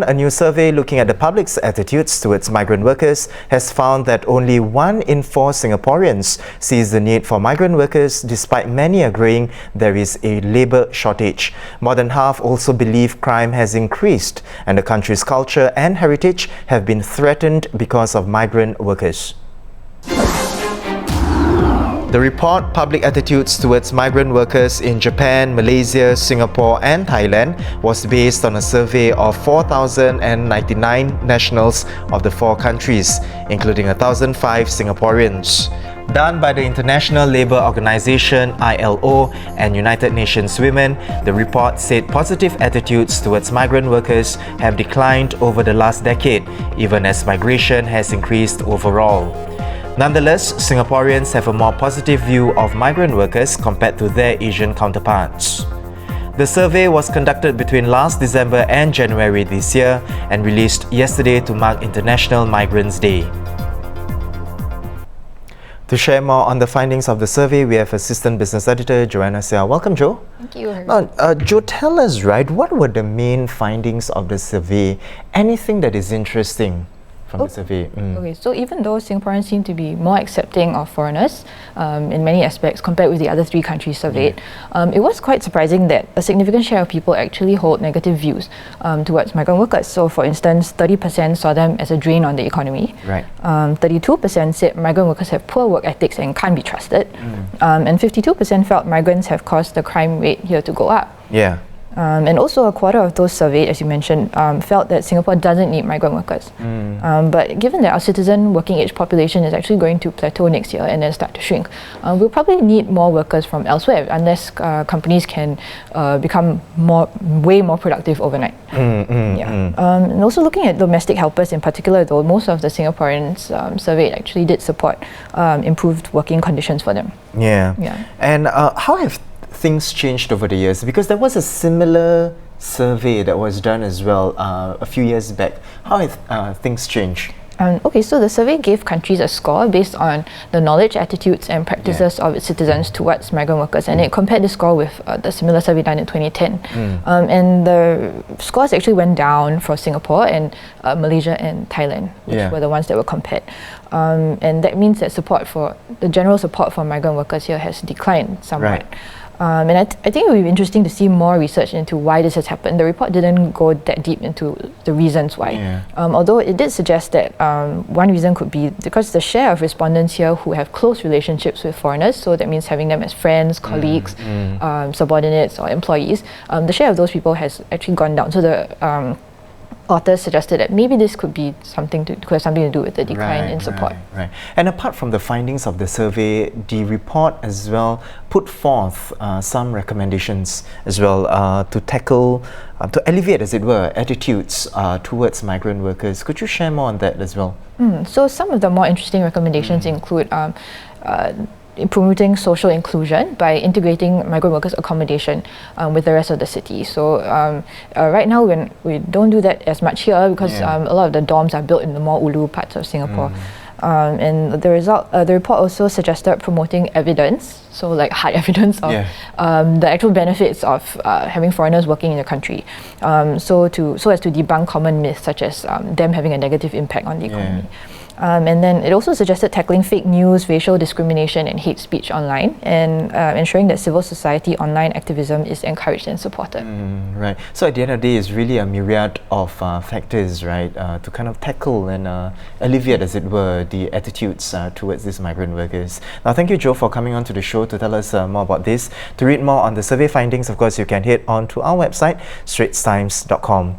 A new survey looking at the public's attitudes towards migrant workers has found that only 1 in 4 Singaporeans sees the need for migrant workers, despite many agreeing there is a labour shortage. More than half also believe crime has increased and the country's culture and heritage have been threatened because of migrant workers. The report, Public Attitudes Towards Migrant Workers in Japan, Malaysia, Singapore and Thailand, was based on a survey of 4,099 nationals of the 4 countries, including 1,005 Singaporeans. Done by the International Labour Organization (ILO) and United Nations Women, the report said positive attitudes towards migrant workers have declined over the last decade, even as migration has increased overall. Nonetheless, Singaporeans have a more positive view of migrant workers compared to their Asian counterparts. The survey was conducted between last December and January this year and released yesterday to mark International Migrants' Day. To share more on the findings of the survey, we have Assistant Business Editor Joanna Seow. Welcome, Jo. Thank you. Jo, tell us, what were the main findings of the survey? Anything that is interesting from the survey? Okay, so even though Singaporeans seem to be more accepting of foreigners in many aspects compared with the other 3 countries surveyed, it was quite surprising that a significant share of people actually hold negative views towards migrant workers. So for instance, 30% saw them as a drain on the economy. Right. 32% said migrant workers have poor work ethics and can't be trusted. And 52% felt migrants have caused the crime rate here to go up. Yeah. And also a quarter of those surveyed, as you mentioned, felt that Singapore doesn't need migrant workers. But given that our citizen working age population is actually going to plateau next year and then start to shrink, we'll probably need more workers from elsewhere unless companies can become way more productive overnight. And also looking at domestic helpers in particular, though, most of the Singaporeans surveyed actually did support improved working conditions for them. Yeah. And how have things changed over the years? Because there was a similar survey that was done as well a few years back. How have things changed? Okay, so the survey gave countries a score based on the knowledge, attitudes and practices of its citizens towards migrant workers, and it compared the score with the similar survey done in 2010. And the scores actually went down for Singapore and Malaysia and Thailand, which were the ones that were compared. And that means that the general support for migrant workers here has declined somewhat. And I think it would be interesting to see more research into why this has happened. The report didn't go that deep into the reasons why. Although it did suggest that one reason could be because the share of respondents here who have close relationships with foreigners, so that means having them as friends, colleagues, subordinates or employees, the share of those people has actually gone down. So the authors suggested that maybe this could have something to do with the decline in support. Right. And apart from the findings of the survey, the report as well put forth some recommendations as well to tackle, to alleviate, as it were, attitudes towards migrant workers. Could you share more on that as well? So some of the more interesting recommendations include promoting social inclusion by integrating migrant workers' accommodation with the rest of the city. So right now we don't do that as much here because a lot of the dorms are built in the more ulu parts of Singapore. And the report also suggested promoting evidence, so like hard evidence of the actual benefits of having foreigners working in the country, so as to debunk common myths such as them having a negative impact on the economy. And then it also suggested tackling fake news, racial discrimination and hate speech online, and ensuring that civil society online activism is encouraged and supported. Right. So at the end of the day, it's really a myriad of factors, right, to kind of tackle and alleviate, as it were, the attitudes towards these migrant workers. Now, thank you, Jo, for coming on to the show to tell us more about this. To read more on the survey findings, of course, you can head on to our website, straitstimes.com.